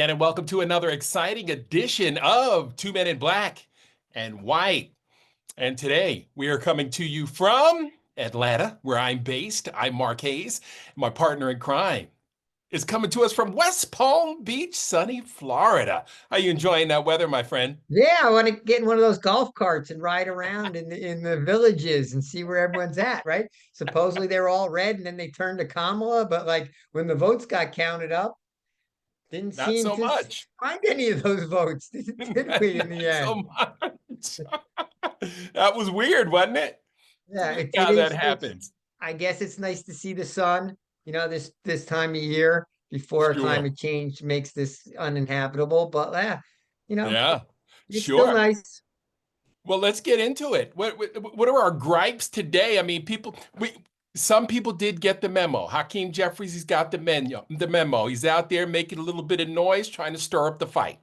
And welcome to another exciting edition of Two Men in Black and White. And today we are coming to you from Atlanta, where I'm based. I'm Mark Hayes. My partner in crime is coming to us from West Palm Beach, sunny Florida. Are you enjoying that weather, my friend? Yeah, I want to get in one of those golf carts and ride around in the villages and see where everyone's at, right? Supposedly they were all red and then they turned to Kamala, but like when the votes got counted up, didn't Not seem so to much. find any of those votes, did we, in Not the so end? much. That was weird, wasn't it? It's Yeah, weird it how that is. It's happens. I guess it's nice to see the sun, this time of year before Sure. climate change makes this uninhabitable. But yeah, you know, Yeah, it's still sure. nice. Well, let's get into it. What are our gripes today? I mean, some people did get the memo. Hakeem Jeffries, he's got the memo. He's out there making a little bit of noise, trying to stir up the fight.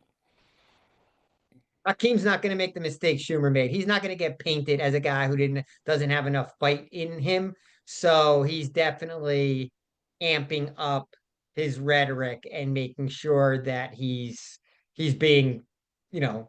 Hakeem's not going to make the mistake Schumer made. He's not going to get painted as a guy who doesn't have enough fight in him. So he's definitely amping up his rhetoric and making sure that he's being,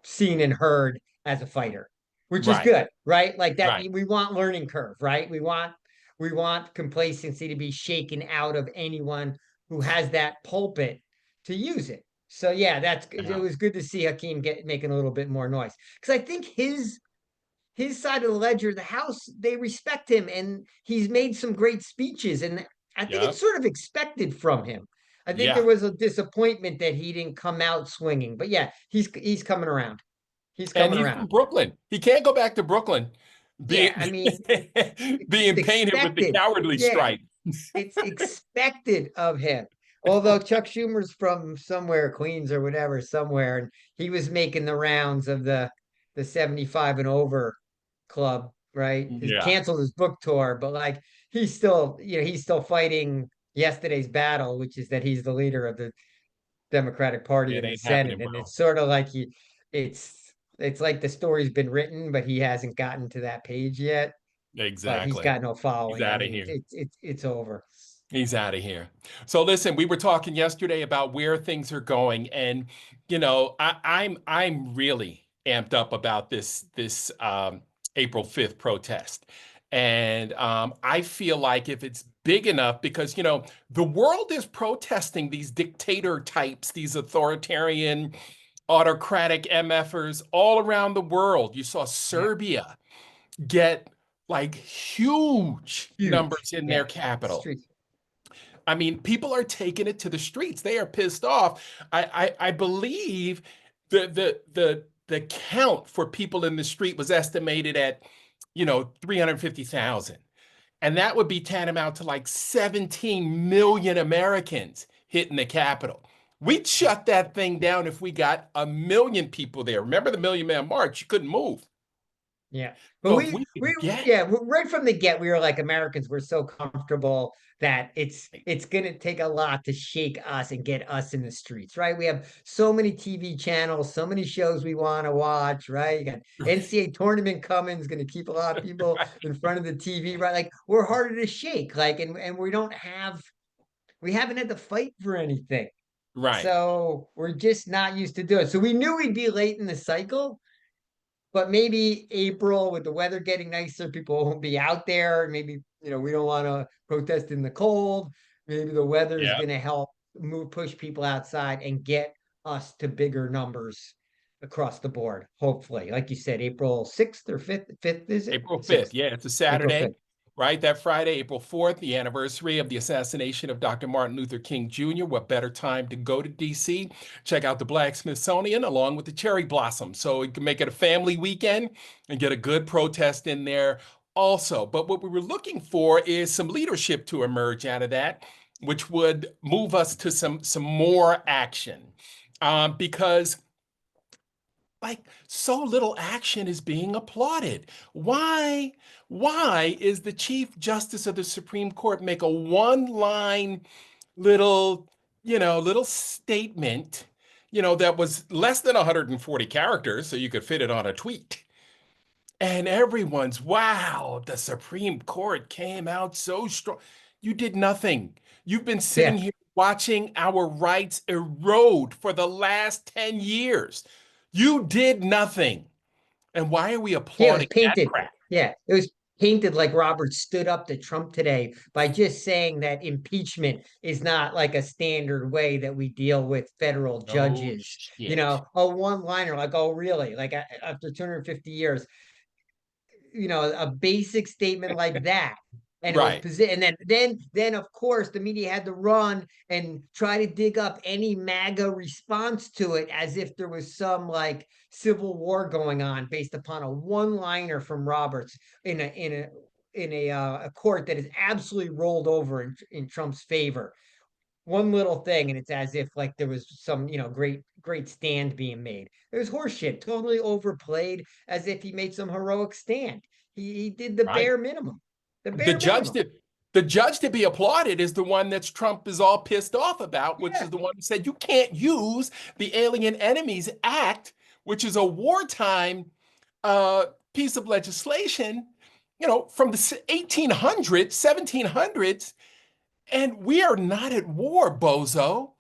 seen and heard as a fighter, which is Right, good, right? Like that right. we want learning curve, right? We want complacency to be shaken out of anyone who has that pulpit to use it. So yeah, it Yeah, was good to see Hakeem get making a little bit more noise because I think his side of the ledger, the House, they respect him and he's made some great speeches, and I think yeah, it's sort of expected from him. I think there yeah. was a disappointment that he didn't come out swinging, but yeah, he's coming around. He's And coming he's around. from Brooklyn. He can't go back to Brooklyn Yeah, being I mean, it's being painted with the expected. cowardly Yeah, stripe. it's expected of him. Although Chuck Schumer's from somewhere, Queens or whatever, somewhere, and he was making the rounds of the 75 and over club, right? He Yeah, canceled his book tour, but like he's still fighting yesterday's battle, which is that he's the leader of the Democratic Party it in the ain't Senate. happening, And bro. it's sort of like it's like the story's been written, but he hasn't gotten to that page yet. But he's Exactly. got no He's following. I out of mean, here. it's over. He's out of here. So listen, we were talking yesterday about where things are going, and I'm really amped up about this April 5th protest. And I feel like if it's big enough, because the world is protesting these dictator types, these authoritarian, autocratic MFers all around the world. You saw Yeah, Serbia get like huge huge. numbers in Yeah, their capital. streets. I mean, people are taking it to the streets. They are pissed off. I believe the count for people in the street was estimated at 350,000. And that would be tantamount to like 17 million Americans hitting the Capitol. We'd shut that thing down if we got a million people there. Remember the Million Man March? You couldn't move. Yeah. But So if we we we could get yeah, right from the get, we were like Americans, we're so comfortable that it's gonna take a lot to shake us and get us in the streets, right? We have so many TV channels, so many shows we want to watch, right? You got NCAA tournament coming, is gonna keep a lot of people in front of the TV, right? Like we're harder to shake, like and we haven't had to fight for anything. right. So we're just not used to do it. So we knew we'd be late in the cycle, but maybe April with the weather getting nicer, people won't be out there. Maybe, we don't want to protest in the cold. Maybe the weather is Yeah. going to help push people outside and get us to bigger numbers across the board. Hopefully, like you said, April 6th or 5th. 5th is it? April 5th. 6th. Yeah, it's a April Saturday, 5th. right? That Friday, April 4th, the anniversary of the assassination of Dr. Martin Luther King Jr. What better time to go to DC, check out the Black Smithsonian along with the cherry blossom. So you can make it a family weekend and get a good protest in there also. But what we were looking for is some leadership to emerge out of that, which would move us to some more action. Because like so little action is being applauded. Why is the Chief Justice of the Supreme Court make a one-line little, little statement, that was less than 140 characters, so you could fit it on a tweet. And everyone's, wow, the Supreme Court came out so strong. You did nothing. You've been sitting Yeah. here watching our rights erode for the last 10 years. You did nothing. And why are we Yeah, it was applauding that painted. crap? Yeah, it was painted like Robert stood up to Trump today by just saying that impeachment is not like a standard way that we deal with federal No judges. You shit. know, a one-liner like, oh, really? Like after 250 years, you know, a basic statement like that. And it was Right, position, and then of course the media had to run and try to dig up any MAGA response to it as if there was some like civil war going on based upon a one-liner from Roberts in a court that is absolutely rolled over in Trump's favor. One little thing, and it's as if like there was some, you know, great stand being made. It was horseshit, totally overplayed, as if he made some heroic stand. He did the right. bare minimum. The The bare judge minimum. that the judge to be applauded is the one that Trump is all pissed off about, which Yeah, is the one who said you can't use the Alien Enemies Act, which is a wartime piece of legislation, from the 1800s, 1700s, and we are not at war, bozo.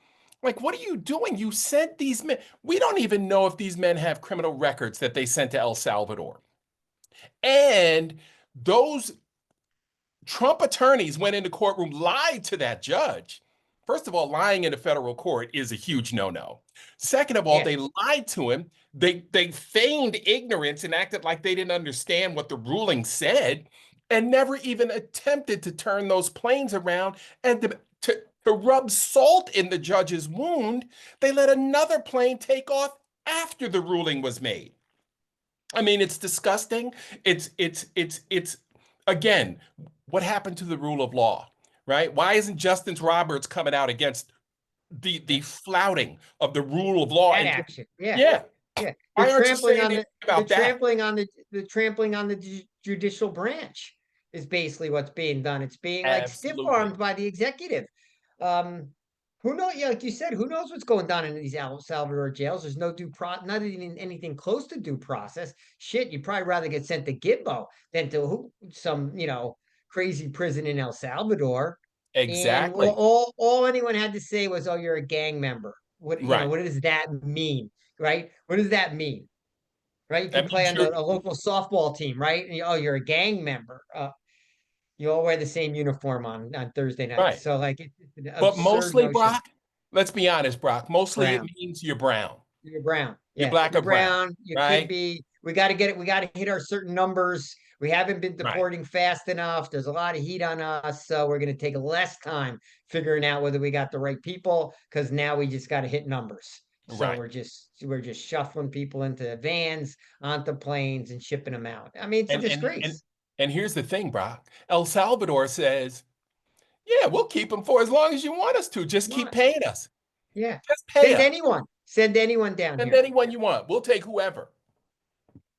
Like, what are you doing? You sent these men. We don't even know if these men have criminal records that they sent to El Salvador. And those Trump attorneys went into courtroom, lied to that judge. First of all, lying in a federal court is a huge no-no. Second of all, yeah. they lied to him. They feigned ignorance and acted like they didn't understand what the ruling said, and never even attempted to turn those planes around and to rub salt in the judge's wound. They let another plane take off after the ruling was made. I mean, it's disgusting. It's again, what happened to the rule of law, right? Why isn't Justice Roberts coming out against the flouting of the rule of law? That And action. Yeah, yeah, yeah. why aren't you saying anything The about that? trampling on the trampling on the judicial branch is basically what's being done. It's being like Absolutely. stiff-armed by the executive. Um, who knows? Yeah, like you said, who knows what's going on in these El Salvador jails? There's no not even anything close to due process. Shit, you'd probably rather get sent to Gitmo than to some, you know, crazy prison in El Salvador. And Exactly. all anyone had to say was, "Oh, you're a gang member." What, you know, Right. what does that mean, right? What does that mean, right? If you That play means on you're a local softball team, right? And oh, you're a gang member. You all wear the same uniform on Thursday nights. right. So like it's an But absurd mostly, notion. Brock, let's be honest, Brock, mostly it Brown. means you're brown. You're brown. You're Yeah, black you're or brown, brown. You could right? be. We got to get it. We got to hit our certain numbers. We haven't been Right. deporting fast enough. There's a lot of heat on us, so we're going to take less time figuring out whether we got the right people because now we just got to hit numbers. So Right. we're just shuffling people into vans, onto planes, and shipping them out. I mean, it's a And and and disgrace. and here's the thing, Brock. El Salvador says, "Yeah, we'll keep them for as long as you want us to. Just keep What? paying us. Yeah. Just pay Send us. anyone. Send anyone down Send here. anyone you want. We'll take whoever.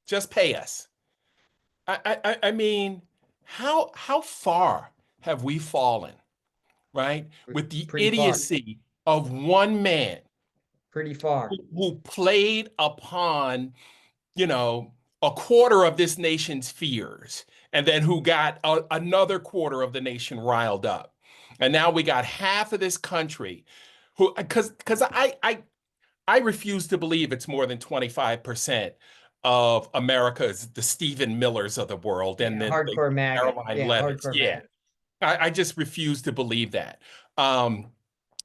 Just pay us." I mean, how far have we fallen, right? With the Pretty far. idiocy of one man Pretty far. who played upon, you know, a quarter of this nation's fears, and then who got another quarter of the nation riled up. And now we got half of this country who, because I refuse to believe it's more than 25% of America's the Stephen Millers of the world and Yeah, the hardcore MAGA. Caroline Yeah, Levitt's. hardcore Yeah, MAGA. I just refuse to believe that. Um,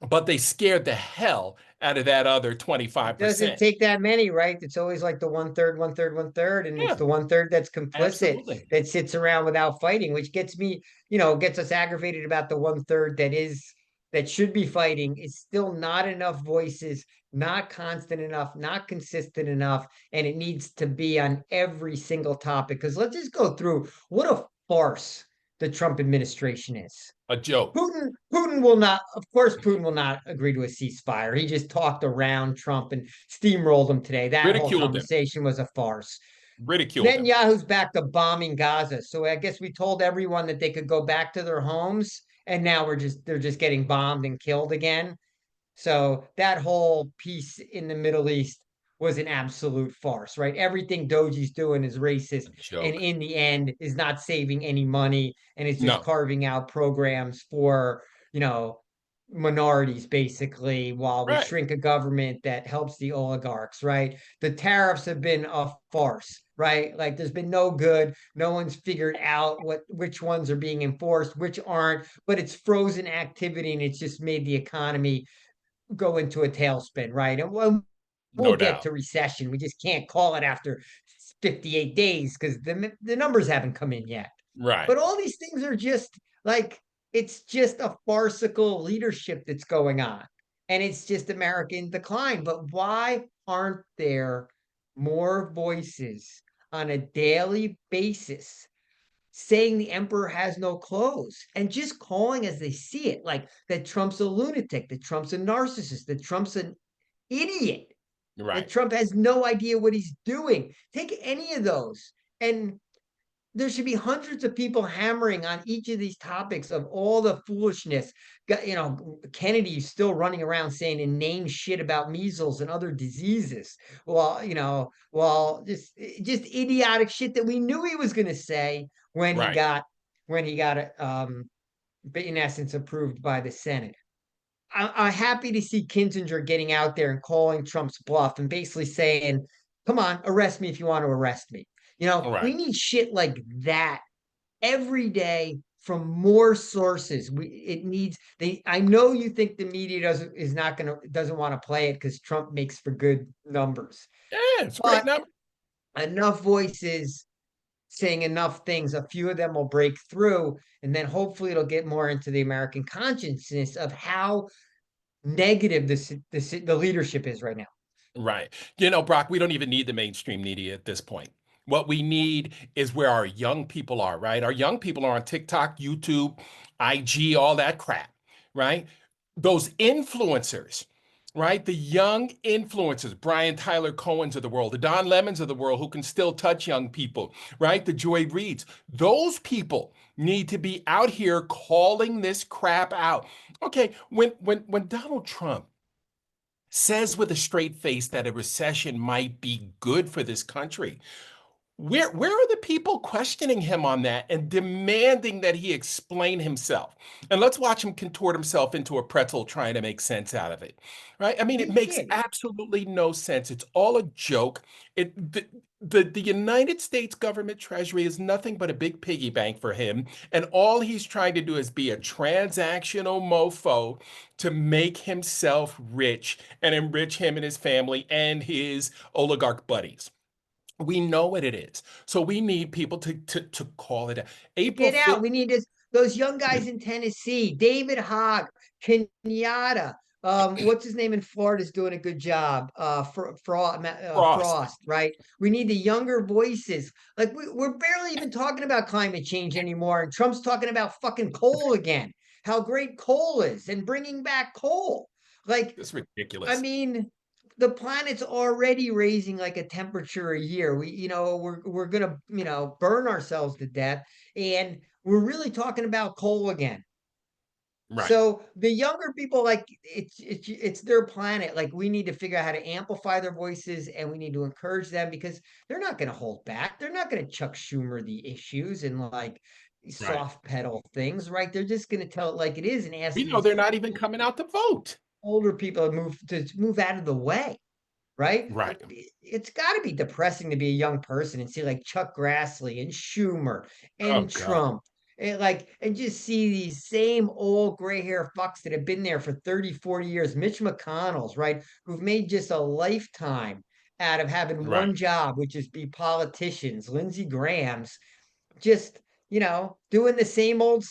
but they scared the hell out of that other It doesn't 25%. take that many, right? It's always like the one third, one third, one third, and it's Yeah, the one third that's complicit absolutely. that sits around without fighting, which gets me, you know, gets us aggravated about the one third that should be fighting. It's still not enough voices, not constant enough, not consistent enough, and it needs to be on every single topic. Because let's just go through what a farce the Trump administration is. A joke. Putin will not, of course, Putin will not agree to a ceasefire. He just talked around Trump and steamrolled him today. That whole Ridiculed him. conversation was a farce. Ridiculed him. Netanyahu's back to bombing Gaza. So I guess we told everyone that they could go back to their homes, and now they're just getting bombed and killed again. So that whole piece in the Middle East was an absolute farce, right? Everything Doji's doing is racist, A and joke. in the end, is not saving any money, and it's just No. carving out programs for, you know, minorities basically while we Right. shrink a government that helps the oligarchs, right? The tariffs have been a farce, right? Like there's been no good. No one's figured out which ones are being enforced, which aren't, but it's frozen activity and it's just made the economy go into a tailspin, right? And we'll No get doubt. to recession. We just can't call it after 58 days because the numbers haven't come in yet. Right. But all these things are just like it's just a farcical leadership that's going on. And it's just American decline. But why aren't there more voices on a daily basis saying the emperor has no clothes and just calling as they see it, like that Trump's a lunatic, that Trump's a narcissist, that Trump's an idiot, that Right. Trump has no idea what he's doing? Take any of those and there should be hundreds of people hammering on each of these topics of all the foolishness. You know, Kennedy's still running around saying inane shit about measles and other diseases. Well, just idiotic shit that we knew he was going to say when he Right. got when he got in essence approved by the Senate. I'm happy to see Kinzinger getting out there and calling Trump's bluff and basically saying, "Come on, arrest me if you want to arrest me." You know, we Right. need shit like that every day from more sources. It needs they. I know you think the media doesn't want to play it because Trump makes for good numbers, Yeah, it's a great but number. enough voices saying enough things, a few of them will break through, and then hopefully it'll get more into the American consciousness of how negative the leadership is right now. Right. You know, Brock, we don't even need the mainstream media at this point. What we need is where our young people are, right? Our young people are on TikTok, YouTube, IG, all that crap, right? Those influencers, right? The young influencers, Brian Tyler Cohen's of the world, the Don Lemons of the world who can still touch young people, right? The Joy Reids. Those people need to be out here calling this crap out. Okay, when Donald Trump says with a straight face that a recession might be good for this country. Where are the people questioning him on that and demanding that he explain himself? And let's watch him contort himself into a pretzel trying to make sense out of it. Right? I mean, it He makes did. absolutely no sense. It's all a joke. The United States government treasury is nothing but a big piggy bank for him. And all he's trying to do is be a transactional mofo to make himself rich and enrich him and his family and his oligarch buddies. We know what it is. So we need people to call it out. April Get out. 5th. We need those young guys in Tennessee, David Hogg, Kenyatta. What's his name in Florida is doing a good job. Frost. Frost, right? We need the younger voices. Like we're barely even talking about climate change anymore, and Trump's talking about fucking coal again. How great coal is, and bringing back coal. Like It's I ridiculous. mean, the planet's already raising like a temperature a year. We're gonna, burn ourselves to death, and we're really talking about coal again. Right. So the younger people, like it's their planet. Like we need to figure out how to amplify their voices, and we need to encourage them because they're not going to hold back. They're not going to Chuck Schumer the issues and like Right. soft pedal things, right? They're just going to tell it like it is and ask We know these they're not even coming out to vote. older people to move out of the way, right? Right. It's got to be depressing to be a young person and see like Chuck Grassley and Schumer Oh and God. Trump and just see these same old gray hair fucks that have been there for 30, 40 years. Mitch McConnell's, right? Who've made just a lifetime out of having Right. one job, which is be politicians. Lindsey Graham's just, doing the same old,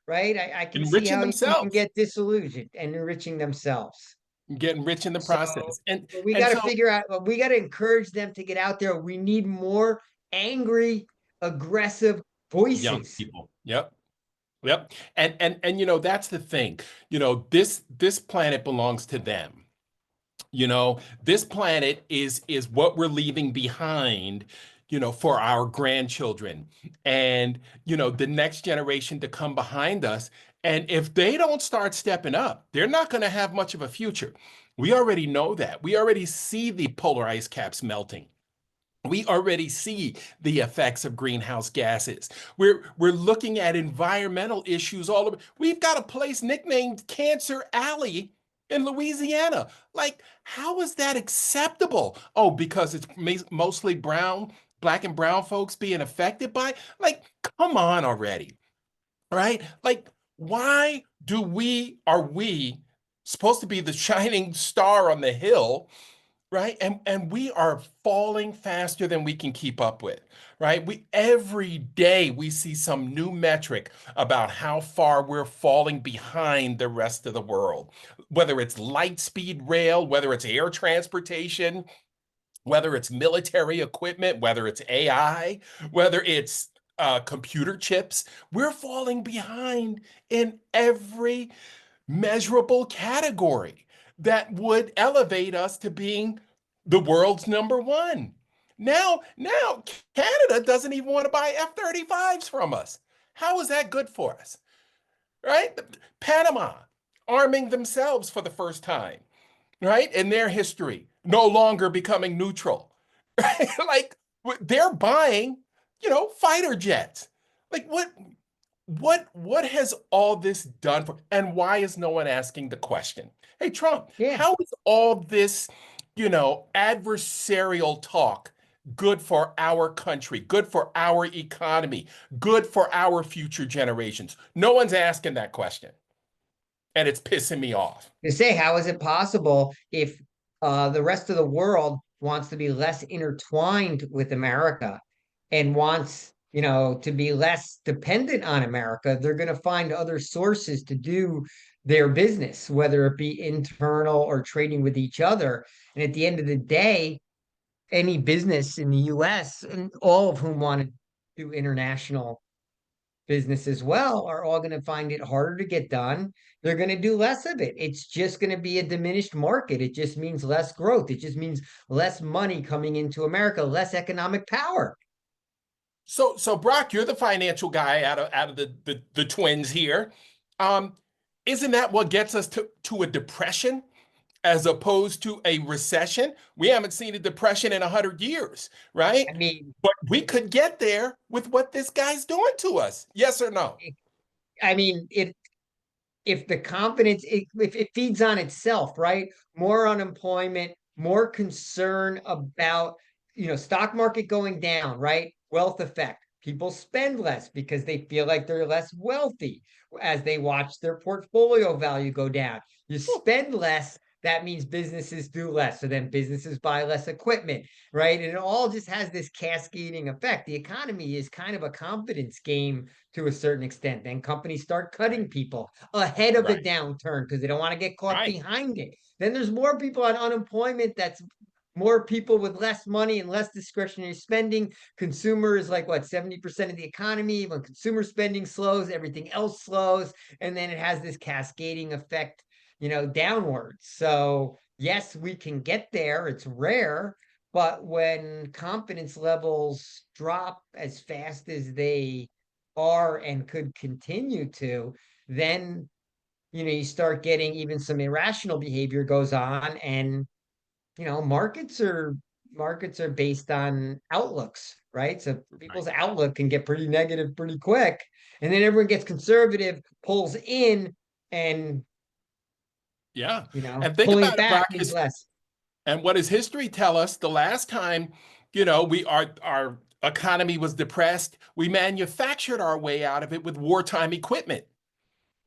right? I can see Enriching how you can themselves, get disillusioned and enriching themselves. getting rich in the So process. And we and got to so figure out, we got to encourage them to get out there. We need more angry, aggressive young voices. people. Yep. Yep. And that's the thing. This planet belongs to them. This planet is what we're leaving behind, for our grandchildren and, the next generation to come behind us. And if they don't start stepping up, they're not going to have much of a future. We already know that. We already see the polar ice caps melting. We already see the effects of greenhouse gases. We're looking at environmental issues all over. We've got a place nicknamed Cancer Alley in Louisiana. Like, how is that acceptable? Oh, because it's mostly black and brown folks being affected by it? Like, come on already, right? Like, why are we supposed to be the shining star on the hill? Right? And we are falling faster than we can keep up with, right? We every day we see some new metric about how far we're falling behind the rest of the world. Whether it's light speed rail, whether it's air transportation, whether it's military equipment, whether it's AI, whether it's computer chips, we're falling behind in every measurable category that would elevate us to being the world's number one. Now Canada doesn't even want to buy F-35s from us. How is that good for us? Right? Panama arming themselves for the first time, right? In their history, no longer becoming neutral. Right? Like they're buying, fighter jets. Like what has all this done for, and why is no one asking the question? Hey, Trump, Yeah. how is all this, adversarial talk good for our country, good for our economy, good for our future generations? No one's asking that question, and it's pissing me off. To say, how is it possible if the rest of the world wants to be less intertwined with America and wants, to be less dependent on America? They're going to find other sources to do their business, whether it be internal or trading with each other. And at the end of the day, any business in the US, and all of whom want to do international business as well, are all going to find it harder to get done. They're going to do less of it. It's just going to be a diminished market. It just means less growth. It just means less money coming into America, less economic power. So Brock, you're the financial guy out of the twins here. Um, isn't that what gets us to a depression as opposed to a recession? We haven't seen a depression in 100 years, right? I mean, But we could get there with what this guy's doing to us. Yes or no? it if the confidence, if it feeds on itself, right? More unemployment, more concern about, stock market going down, right? Wealth effect. People spend less because they feel like they're less wealthy as they watch their portfolio value go down. You spend less, that means businesses do less. So then businesses buy less equipment, right? And it all just has this cascading effect. The economy is kind of a confidence game to a certain extent. Then companies start cutting Right, people ahead of the right, downturn because they don't want to get caught right. behind it. Then there's more people on unemployment. That's more people with less money and less discretionary spending. Consumer is like what, 70% of the economy. When consumer spending slows, everything else slows. And then it has this cascading effect, downwards. So yes, we can get there. It's rare, but when confidence levels drop as fast as they are and could continue to, then you start getting even some irrational behavior goes on. And markets are based on outlooks, right? So Right. people's outlook can get pretty negative pretty quick, and then everyone gets conservative, pulls in, and Yeah. And think pulling about it it, back Brock. means less. And what does history tell us? The last time, our economy was depressed, we manufactured our way out of it with wartime equipment.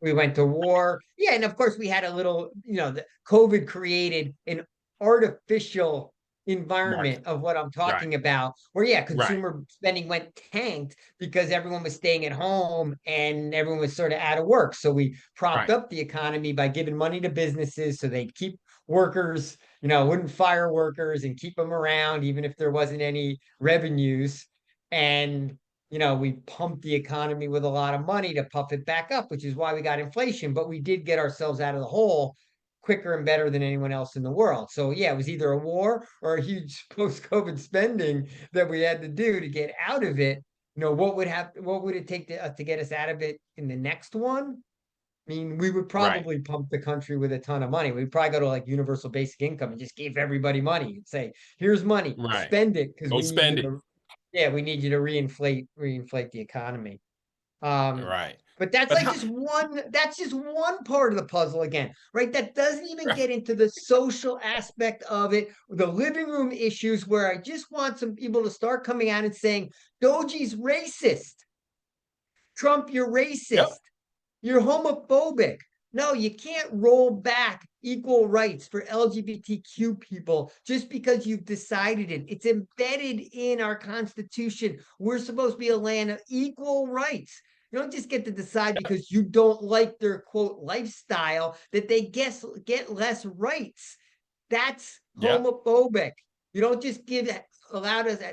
We went to war. Yeah, and of course we had a little, the COVID created an artificial Mark. environment of what I'm Right. talking about, where yeah, Right. consumer spending went tanked because everyone was staying at home and everyone was sort of out of work. So we propped Right. up the economy by giving money to businesses so they'd keep workers, wouldn't fire workers and keep them around even if there wasn't any revenues. And we pumped the economy with a lot of money to puff it back up, which is why we got inflation. But we did get ourselves out of the hole quicker and better than anyone else in the world. So yeah, it was either a war or a huge post-COVID spending that we had to do to get out of it. What would it take to get us out of it in the next one? I mean, we would Right. probably pump the country with a ton of money. We'd probably go to like universal basic income and just give everybody money and say, here's money, Right. spend it because Go we need you spend it. to, yeah, we need you to reinflate the economy. Um, Right. but that's But like how, that's just one part of the puzzle again, right? That doesn't even right. get into the social aspect of it, the living room issues where I just want some people to start coming out and saying, Doji's racist. Trump, you're Yep. racist. You're homophobic. No, you can't roll back equal rights for LGBTQ people just because you've decided it. It's embedded in our Constitution. We're supposed to be a land of equal rights. You don't just get to decide because you don't like their quote lifestyle that they get less rights. That's Yep. homophobic. You don't just allow us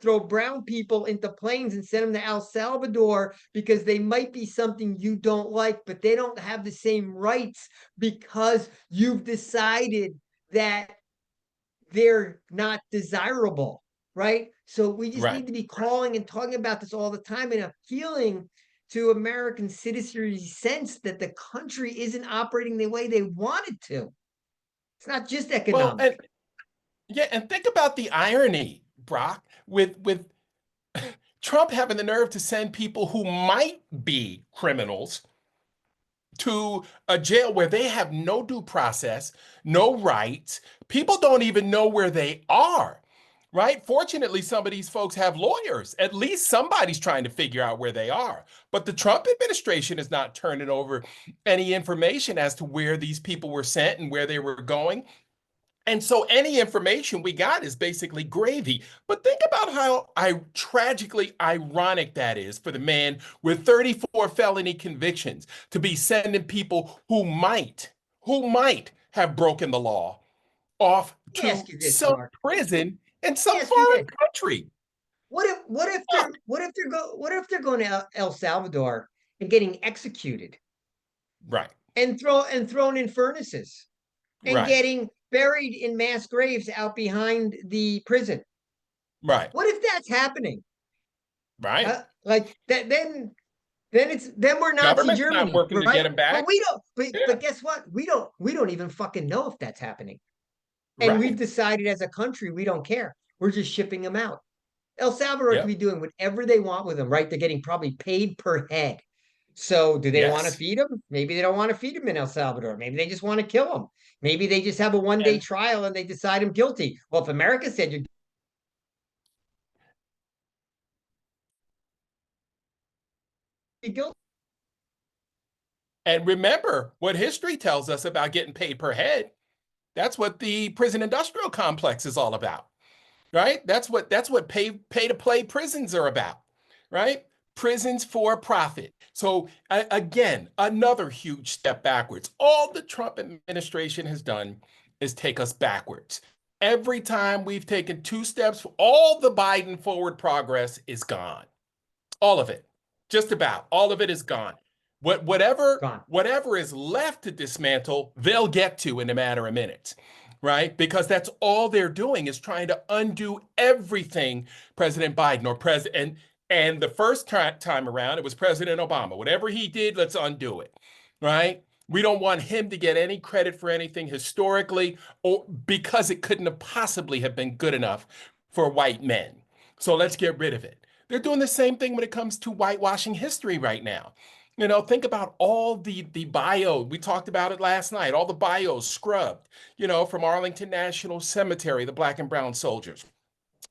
throw brown people into planes and send them to El Salvador because they might be something you don't like, but they don't have the same rights because you've decided that they're not desirable, right? So we just Right. need to be calling and talking about this all the time and appealing to American citizenry's sense that the country isn't operating the way they want it to. It's not just Well, economic. and yeah, and think about the irony, Brock, with Trump having the nerve to send people who might be criminals to a jail where they have no due process, no rights. People don't even know where they are, right? Fortunately, some of these folks have lawyers. At least somebody's trying to figure out where they are. But the Trump administration is not turning over any information as to where these people were sent and where they were going. And so any information we got is basically gravy. But think about how tragically ironic that is for the man with 34 felony convictions to be sending people who might have broken the law off Let me to ask you this, some Mark. prison in Let me some ask you foreign this. country. Look, What if they're going to El Salvador and getting executed right, and thrown in furnaces and right, getting buried in mass graves out behind the prison? right, What if that's happening? right. Like that then we're Nazi Government's not Germany, working to get right? him But back. we don't but Yeah, guess what? We don't even fucking know if that's happening. And we've right. decided as a country we don't care. We're just shipping them out. El Salvador could Yep. be doing whatever they want with them, right? They're getting probably paid per head. So do they want to Yes. feed them? Maybe they don't want to feed them in El Salvador. Maybe they just want to kill them. Maybe they just have a 1 day And trial and they decide him guilty. Well, if America said you're guilty, and remember what history tells us about getting paid per head. That's what the prison industrial complex is all about, right? That's what pay to play prisons are about, right? Prisons for profit. So again, another huge step backwards. All the Trump administration has done is take us backwards. Every time we've taken two steps, all the Biden forward progress is gone. All of it. Just about all of it is gone. Whatever gone. whatever is left to dismantle, they'll get to in a matter of minutes, right? Because that's all they're doing is trying to undo everything President Biden or President and the first time around, it was President Obama. Whatever he did, let's undo it, right? We don't want him to get any credit for anything historically or because it couldn't have possibly have been good enough for white men. So let's get rid of it. They're doing the same thing when it comes to whitewashing history right now. Think about all the bio. We talked about it last night. All the bios scrubbed, from Arlington National Cemetery, the Black and Brown soldiers.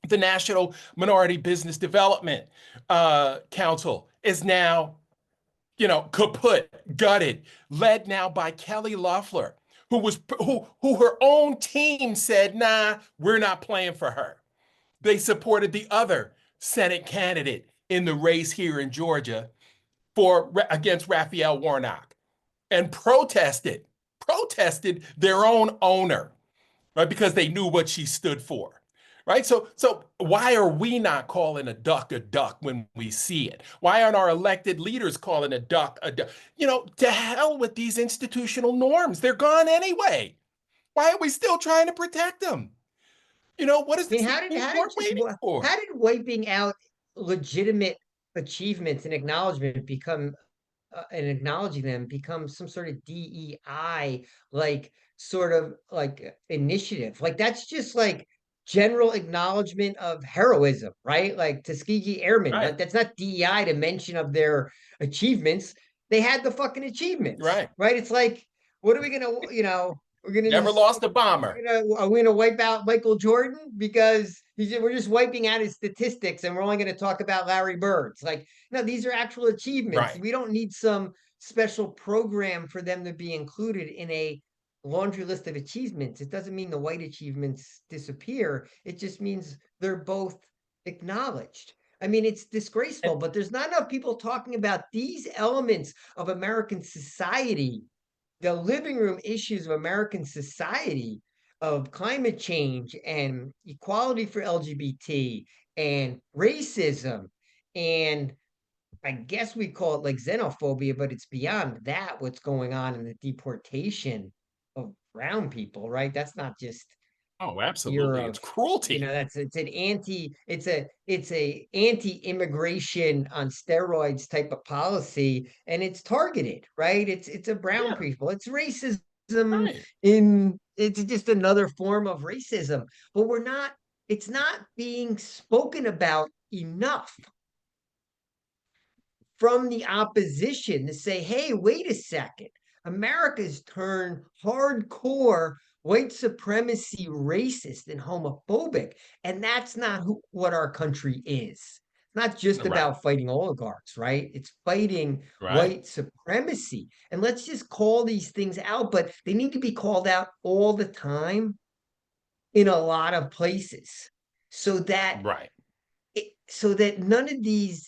The National Minority Business Development Council is now, kaput, gutted, led now by Kelly Loeffler, who her own team said, nah, we're not playing for her. They supported the other Senate candidate in the race here in Georgia against Raphael Warnock and protested their own owner, right? Because they knew what she stood for. Right. So why are we not calling a duck when we see it? Why aren't our elected leaders calling a duck a duck? To hell with these institutional norms. They're gone anyway. Why are we still trying to protect them? What is I the mean, Supreme Court waiting for? how did wiping out legitimate achievements and acknowledgement become and acknowledging them becomes some sort of DEI, like sort of like initiative. Like that's just like general acknowledgement of heroism, right? Like Tuskegee Airmen, Right. like that's not DEI to mention of their achievements. They had the fucking achievements, Right. right? It's like, what are we gonna, we're gonna Never just lost a bomber. are we gonna wipe out Michael Jordan because we're just wiping out his statistics and we're only gonna talk about Larry Bird's? Like, no, these are actual achievements. Right. We don't need some special program for them to be included in a laundry list of achievements. It doesn't mean the white achievements disappear. It just means they're both acknowledged. I mean, it's disgraceful, And but there's not enough people talking about these elements of American society, the living room issues of American society, of climate change and equality for LGBT and racism. And I guess we call it like xenophobia, but it's beyond that, what's going on in the deportation of brown people, right? That's not just oh, fear absolutely. of, It's cruelty. that's it's a anti-immigration on steroids type of policy, and it's targeted, right? It's a brown Yeah. people, it's racism, Right. it's just another form of racism, but it's not being spoken about enough from the opposition to say, hey, wait a second. America's turned hardcore white supremacy racist and homophobic. And that's not what our country is. It's not just Right. about fighting oligarchs, right? It's fighting Right. white supremacy. And let's just call these things out, but they need to be called out all the time in a lot of places so that Right. so that none of these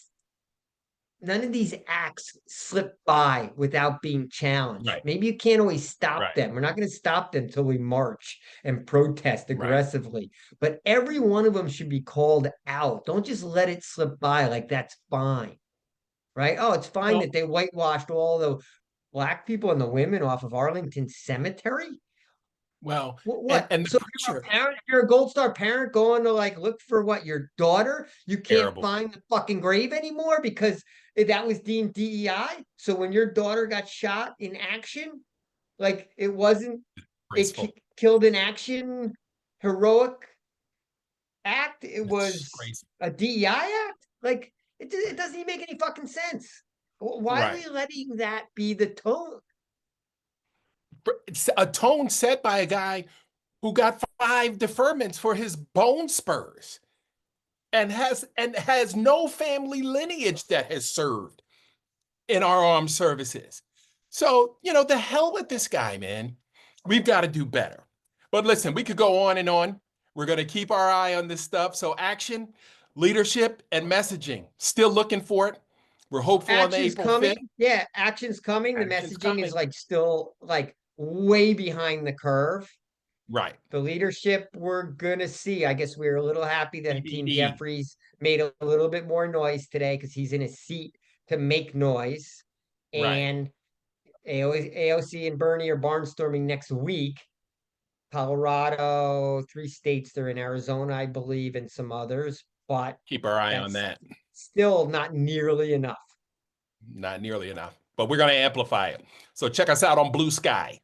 acts slip by without being challenged. Right. Maybe you can't always stop Right. them. We're not going to stop them till we march and protest Right. aggressively. But every one of them should be called out. Don't just let it slip by like that's fine, right? Oh, it's fine Well, that they whitewashed all the black people and the women off of Arlington Cemetery. well, What? and the So if you're a pressure, parent, if you're a Gold Star parent going to like look for what your daughter, you can't terrible. find the fucking grave anymore because that was deemed DEI. So when your daughter got shot in action, like it wasn't a Graceful. killed in action heroic act, it It's was crazy. a DEI act. Like it doesn't even make any fucking sense. Why are Right. we letting that be the tone? It's a tone set by a guy who got 5 deferments for his bone spurs and has no family lineage that has served in our armed services. So, the hell with this guy, man. We've got to do better. But listen, we could go on and on. We're going to keep our eye on this stuff. So, action, leadership, and messaging. Still looking for it. We're hopeful on the Action's April coming. 5th. Yeah, action's coming. The Action's messaging is coming. like still like way behind the curve. Right. The leadership we're gonna see. I guess we are a little happy that Hakeem TBD. Jeffries made a little bit more noise today because he's in a seat to make noise. Right. And AOC and Bernie are barnstorming next week. Colorado, 3 states, they're in Arizona, I believe, and some others, but Keep our eye on that's that. still not nearly enough. Not nearly enough, but we're going to amplify it. So check us out on Blue Sky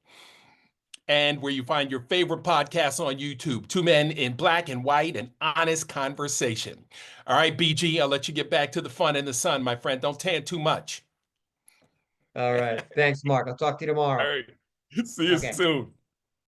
and where you find your favorite podcasts on YouTube. Two men in black and white and honest conversation. All right, BG, I'll let you get back to the fun in the sun, my friend. Don't tan too much. All right. Thanks, Mark. I'll talk to you All tomorrow. right. See you Okay. soon.